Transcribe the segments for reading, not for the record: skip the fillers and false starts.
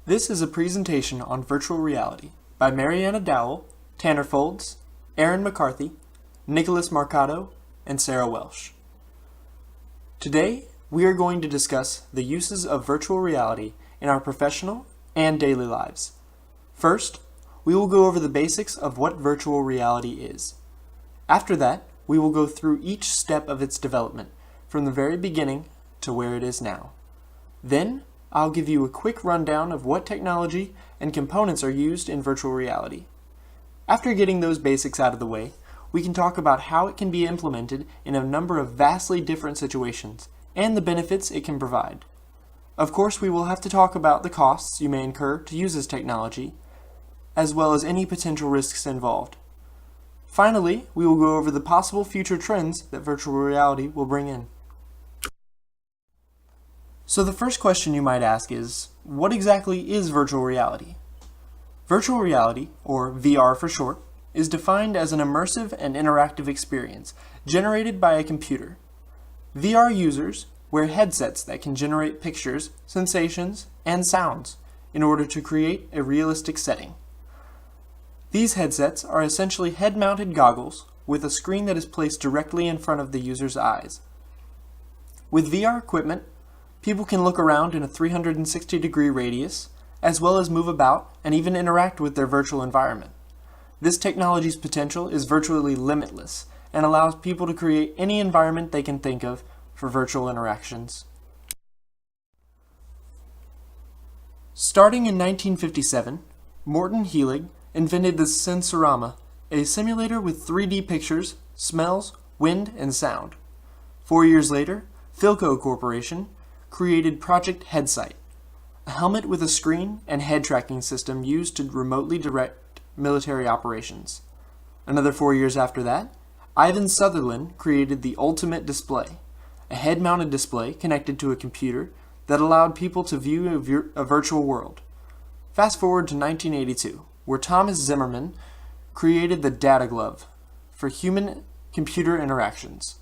This is a presentation on virtual reality by Marianna Dowell, Tanner Folds, Erin McCarthy, Nicholaus Mercado, and Sarah Welsh. Today, we are going to discuss the uses of virtual reality in our professional and daily lives. First, we will go over the basics of what virtual reality is. After that, we will go through each step of its development, from the very beginning to where it is now. Then, I'll give you a quick rundown of what technology and components are used in virtual reality. After getting those basics out of the way, we can talk about how it can be implemented in a number of vastly different situations and the benefits it can provide. Of course, we will have to talk about the costs you may incur to use this technology, as well as any potential risks involved. Finally, we will go over the possible future trends that virtual reality will bring in. So the first question you might ask is, what exactly is virtual reality? Virtual reality, or VR for short, is defined as an immersive and interactive experience generated by a computer. VR users wear headsets that can generate pictures, sensations, and sounds in order to create a realistic setting. These headsets are essentially head-mounted goggles with a screen that is placed directly in front of the user's eyes. With VR equipment, people can look around in a 360-degree radius, as well as move about and even interact with their virtual environment. This technology's potential is virtually limitless and allows people to create any environment they can think of for virtual interactions. Starting in 1957, Morton Heilig invented the Sensorama, a simulator with 3D pictures, smells, wind, and sound. 4 years later, Philco Corporation created Project Headsight, a helmet with a screen and head tracking system used to remotely direct military operations. Another 4 years after that, Ivan Sutherland created the Ultimate Display, a head-mounted display connected to a computer that allowed people to view a virtual world. Fast forward to 1982, where Thomas Zimmerman created the Data Glove for human-computer interactions.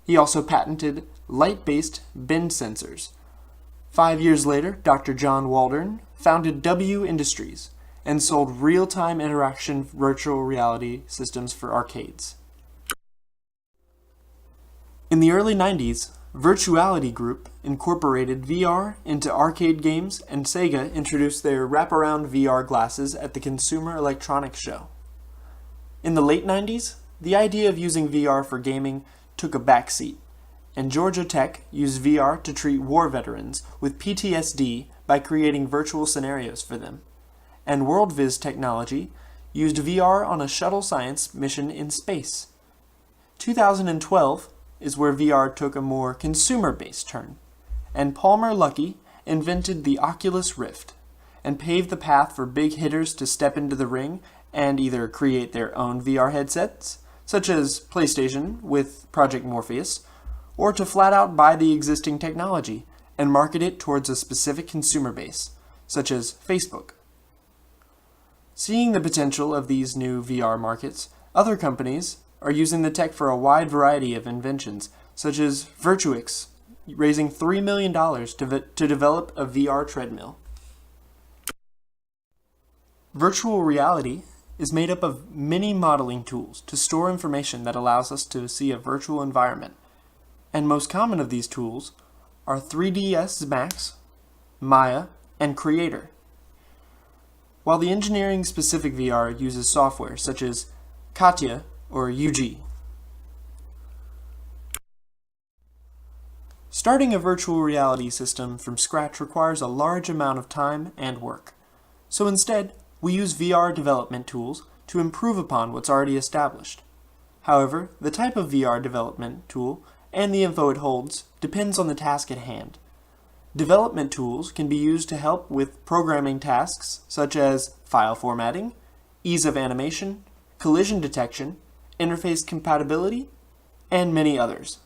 He also patented light-based bend sensors. 5 years later, Dr. John Waldron founded W Industries and sold real-time interaction virtual reality systems for arcades. In the early 90s, Virtuality Group incorporated VR into arcade games, and Sega introduced their wraparound VR glasses at the Consumer Electronics Show. In the late 90s, the idea of using VR for gaming took a backseat, and Georgia Tech used VR to treat war veterans with PTSD by creating virtual scenarios for them. And WorldViz Technology used VR on a shuttle science mission in space. 2012 is where VR took a more consumer-based turn, and Palmer Luckey invented the Oculus Rift and paved the path for big hitters to step into the ring and either create their own VR headsets, such as PlayStation with Project Morpheus, or to flat out buy the existing technology and market it towards a specific consumer base, such as Facebook. Seeing the potential of these new VR markets, other companies are using the tech for a wide variety of inventions, such as Virtuix, raising $3 million to develop a VR treadmill. Virtual reality is made up of many modeling tools to store information that allows us to see a virtual environment, and most common of these tools are 3ds Max, Maya, and Creator. While the engineering-specific VR uses software such as CATIA or UG. Starting a virtual reality system from scratch requires a large amount of time and work. So instead, we use VR development tools to improve upon what's already established. However, the type of VR development tool and the info it holds depends on the task at hand. Development tools can be used to help with programming tasks such as file formatting, ease of animation, collision detection, interface compatibility, and many others.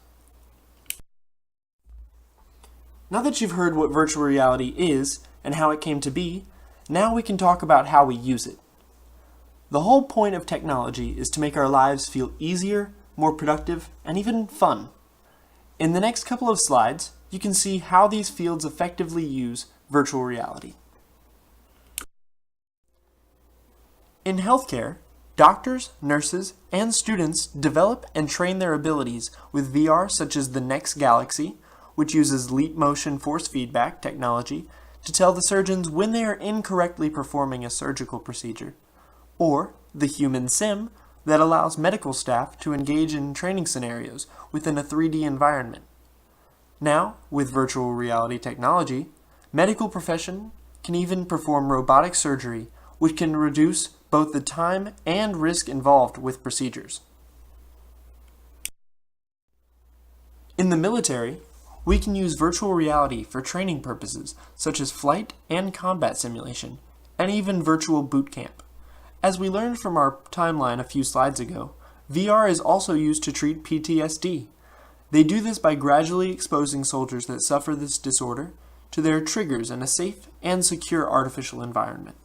Now that you've heard what virtual reality is and how it came to be, now we can talk about how we use it. The whole point of technology is to make our lives feel easier, more productive, and even fun. In the next couple of slides, you can see how these fields effectively use virtual reality. In healthcare, doctors, nurses, and students develop and train their abilities with VR such as the Next Galaxy, which uses leap motion force feedback technology to tell the surgeons when they are incorrectly performing a surgical procedure, or the Human Sim that allows medical staff to engage in training scenarios within a 3D environment. Now, with virtual reality technology, medical profession can even perform robotic surgery, which can reduce both the time and risk involved with procedures. In the military, we can use virtual reality for training purposes such as flight and combat simulation, and even virtual boot camp. As we learned from our timeline a few slides ago, VR is also used to treat PTSD. They do this by gradually exposing soldiers that suffer this disorder to their triggers in a safe and secure artificial environment.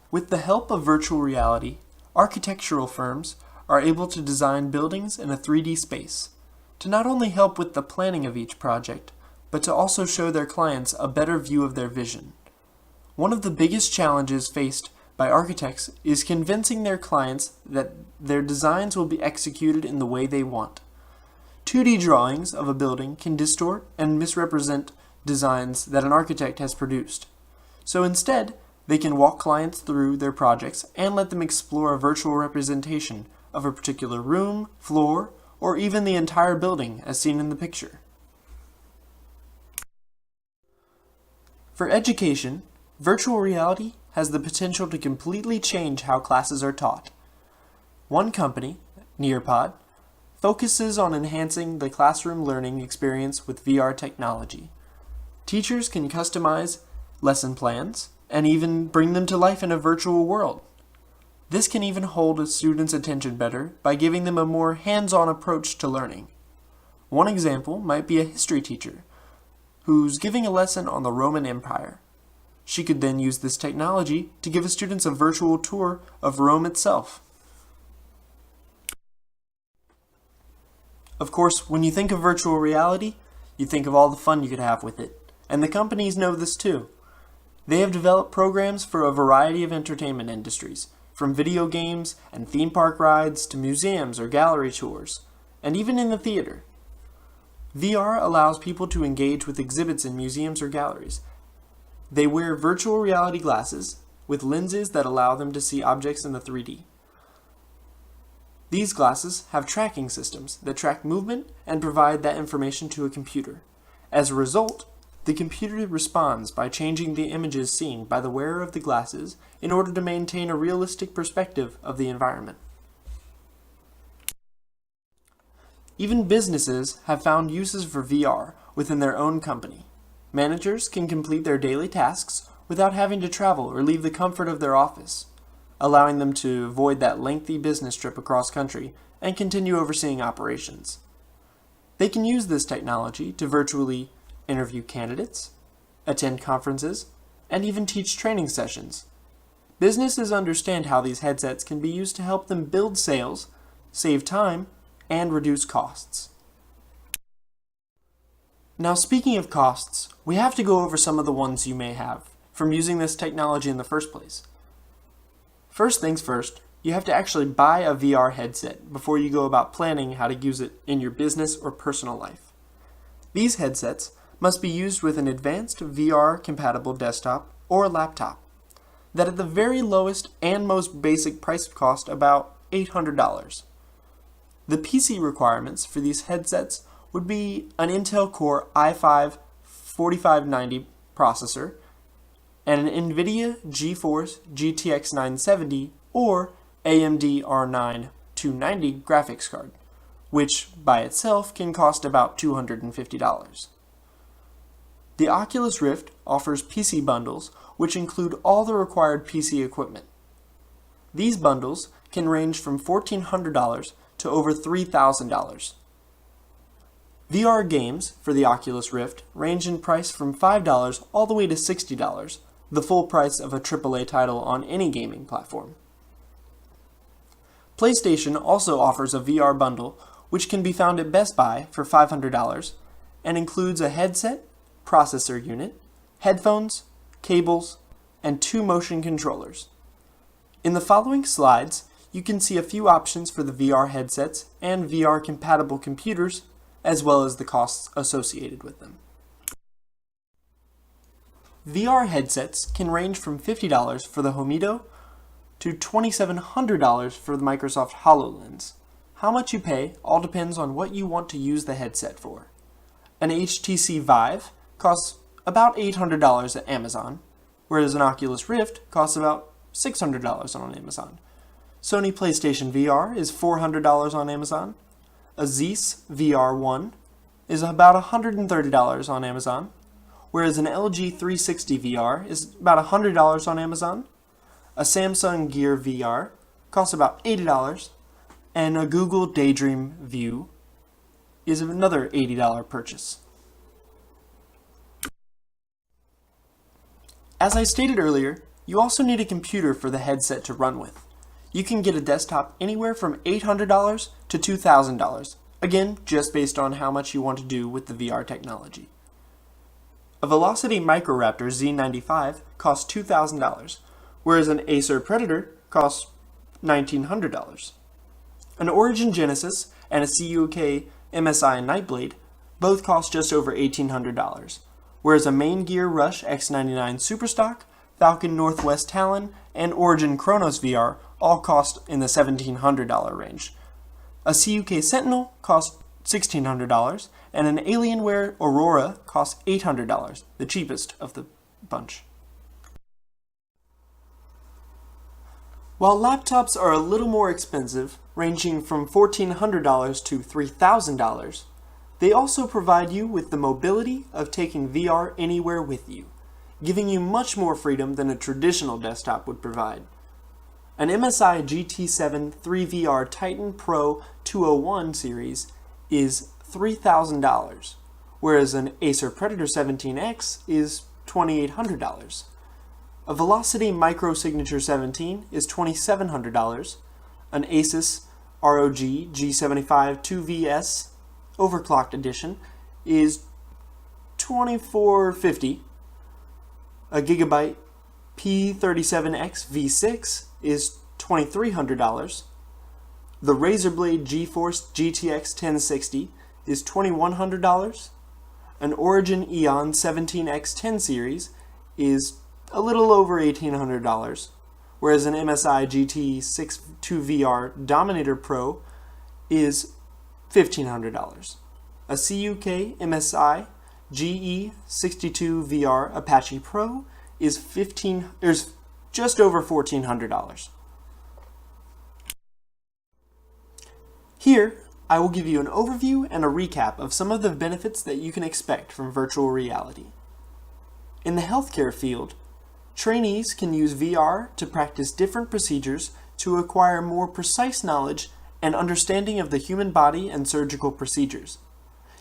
With the help of virtual reality, architectural firms are able to design buildings in a 3D space to not only help with the planning of each project, but to also show their clients a better view of their vision. One of the biggest challenges faced by architects is convincing their clients that their designs will be executed in the way they want. 2D drawings of a building can distort and misrepresent designs that an architect has produced. So instead, they can walk clients through their projects and let them explore a virtual representation of a particular room, floor, or even the entire building as seen in the picture. For education, virtual reality has the potential to completely change how classes are taught. One company, Nearpod, focuses on enhancing the classroom learning experience with VR technology. Teachers can customize lesson plans and even bring them to life in a virtual world. This can even hold a student's attention better by giving them a more hands-on approach to learning. One example might be a history teacher who's giving a lesson on the Roman Empire. She could then use this technology to give students a virtual tour of Rome itself. Of course, when you think of virtual reality, you think of all the fun you could have with it. And the companies know this too. They have developed programs for a variety of entertainment industries, from video games and theme park rides to museums or gallery tours, and even in the theater. VR allows people to engage with exhibits in museums or galleries. They wear virtual reality glasses with lenses that allow them to see objects in the 3D. These glasses have tracking systems that track movement and provide that information to a computer. As a result, the computer responds by changing the images seen by the wearer of the glasses in order to maintain a realistic perspective of the environment. Even businesses have found uses for VR within their own company. Managers can complete their daily tasks without having to travel or leave the comfort of their office, allowing them to avoid that lengthy business trip across country and continue overseeing operations. They can use this technology to virtually interview candidates, attend conferences, and even teach training sessions. Businesses understand how these headsets can be used to help them build sales, save time, and reduce costs. Now, speaking of costs, we have to go over some of the ones you may have from using this technology in the first place. First things first, you have to actually buy a VR headset before you go about planning how to use it in your business or personal life. These headsets must be used with an advanced VR-compatible desktop or laptop that at the very lowest and most basic price cost about $800. The PC requirements for these headsets would be an Intel Core i5 4590 processor and an NVIDIA GeForce GTX 970 or AMD R9 290 graphics card, which by itself can cost about $250. The Oculus Rift offers PC bundles which include all the required PC equipment. These bundles can range from $1,400 to over $3,000. VR games for the Oculus Rift range in price from $5 all the way to $60, the full price of a AAA title on any gaming platform. PlayStation also offers a VR bundle which can be found at Best Buy for $500 and includes a headset, processor unit, headphones, cables, and 2 motion controllers. In the following slides, you can see a few options for the VR headsets and VR-compatible computers, as well as the costs associated with them. VR headsets can range from $50 for the Homido to $2,700 for the Microsoft HoloLens. How much you pay all depends on what you want to use the headset for. An HTC Vive costs about $800 at Amazon, whereas an Oculus Rift costs about $600 on Amazon. Sony PlayStation VR is $400 on Amazon. A Zeiss VR1 is about $130 on Amazon, whereas an LG 360 VR is about $100 on Amazon. A Samsung Gear VR costs about $80, and a Google Daydream View is another $80 purchase. As I stated earlier, you also need a computer for the headset to run with. You can get a desktop anywhere from $800 to $2,000, again, just based on how much you want to do with the VR technology. A Velocity Microraptor Z95 costs $2,000, whereas an Acer Predator costs $1,900. An Origin Genesis and a CUK MSI Nightblade both cost just over $1,800, whereas a Main Gear Rush X99 Superstock, Falcon Northwest Talon, and Origin Chronos VR all cost in the $1,700 range. A CUK Sentinel costs $1,600, and an Alienware Aurora costs $800, the cheapest of the bunch. While laptops are a little more expensive, ranging from $1,400 to $3,000, they also provide you with the mobility of taking VR anywhere with you, giving you much more freedom than a traditional desktop would provide. An MSI GT7 3VR Titan Pro 201 series is $3,000, whereas an Acer Predator 17X is $2,800. A Velocity Micro Signature 17 is $2,700. An Asus ROG G75 2VS Overclocked Edition is $2,450. A Gigabyte P37X V6 is $2,300. The Razer Blade GeForce GTX 1060 is $2,100. An Origin Eon 17X10 series is a little over $1,800, whereas an MSI GT6 2VR Dominator Pro is $1,500. A CUK MSI GE62 VR Apache Pro is just over $1,400. Here, I will give you an overview and a recap of some of the benefits that you can expect from virtual reality. In the healthcare field, trainees can use VR to practice different procedures to acquire more precise knowledge and understanding of the human body and surgical procedures.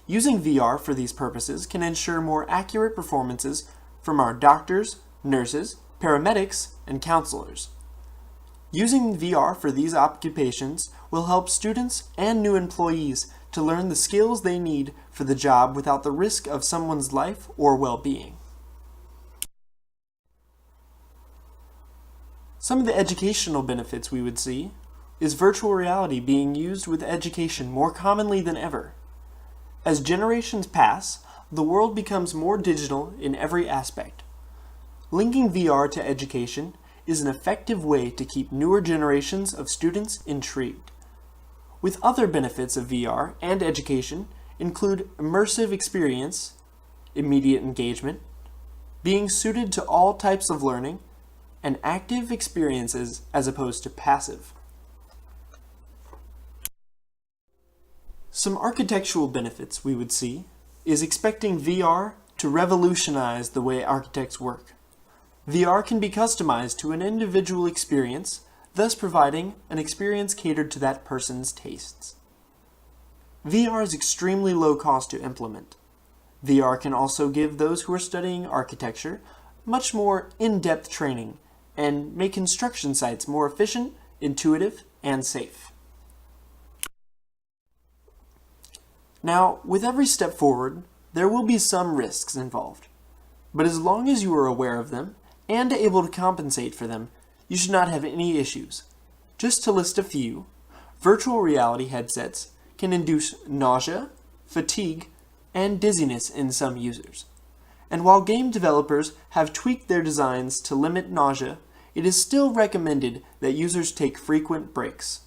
Using VR for these purposes can ensure more accurate performances from our doctors, nurses, paramedics, and counselors. Using VR for these occupations will help students and new employees to learn the skills they need for the job without the risk of someone's life or well-being. Some of the educational benefits we would see is virtual reality being used with education more commonly than ever. As generations pass, the world becomes more digital in every aspect. Linking VR to education is an effective way to keep newer generations of students intrigued. With other benefits of VR and education include immersive experience, immediate engagement, being suited to all types of learning, and active experiences as opposed to passive. Some architectural benefits we would see is expecting VR to revolutionize the way architects work. VR can be customized to an individual experience, thus providing an experience catered to that person's tastes. VR is extremely low cost to implement. VR can also give those who are studying architecture much more in-depth training and make construction sites more efficient, intuitive, and safe. Now, with every step forward, there will be some risks involved, but as long as you are aware of them and able to compensate for them, you should not have any issues. Just to list a few, virtual reality headsets can induce nausea, fatigue, and dizziness in some users. And while game developers have tweaked their designs to limit nausea, it is still recommended that users take frequent breaks.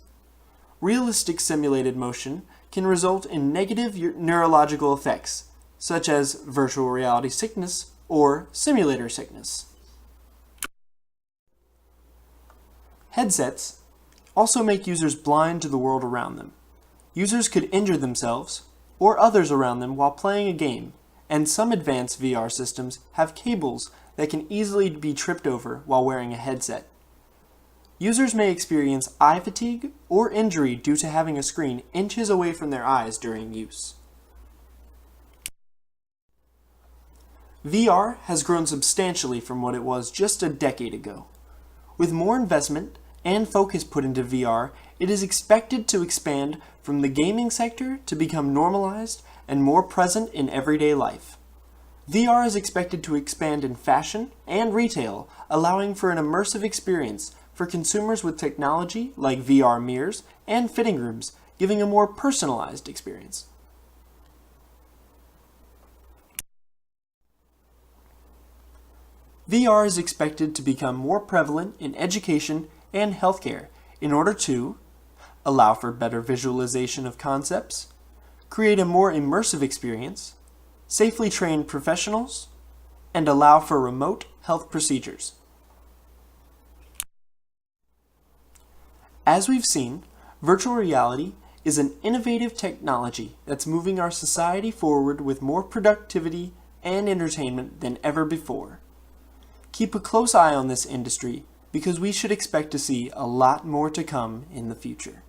Realistic simulated motion can result in negative neurological effects, such as virtual reality sickness or simulator sickness. Headsets also make users blind to the world around them. Users could injure themselves or others around them while playing a game, and some advanced VR systems have cables that can easily be tripped over while wearing a headset. Users may experience eye fatigue or injury due to having a screen inches away from their eyes during use. VR has grown substantially from what it was just a decade ago. With more investment and focus put into VR, it is expected to expand from the gaming sector to become normalized and more present in everyday life. VR is expected to expand in fashion and retail, allowing for an immersive experience for consumers with technology like VR mirrors and fitting rooms, giving a more personalized experience. VR is expected to become more prevalent in education and healthcare in order to allow for better visualization of concepts, create a more immersive experience, safely train professionals, and allow for remote health procedures. As we've seen, virtual reality is an innovative technology that's moving our society forward with more productivity and entertainment than ever before. Keep a close eye on this industry because we should expect to see a lot more to come in the future.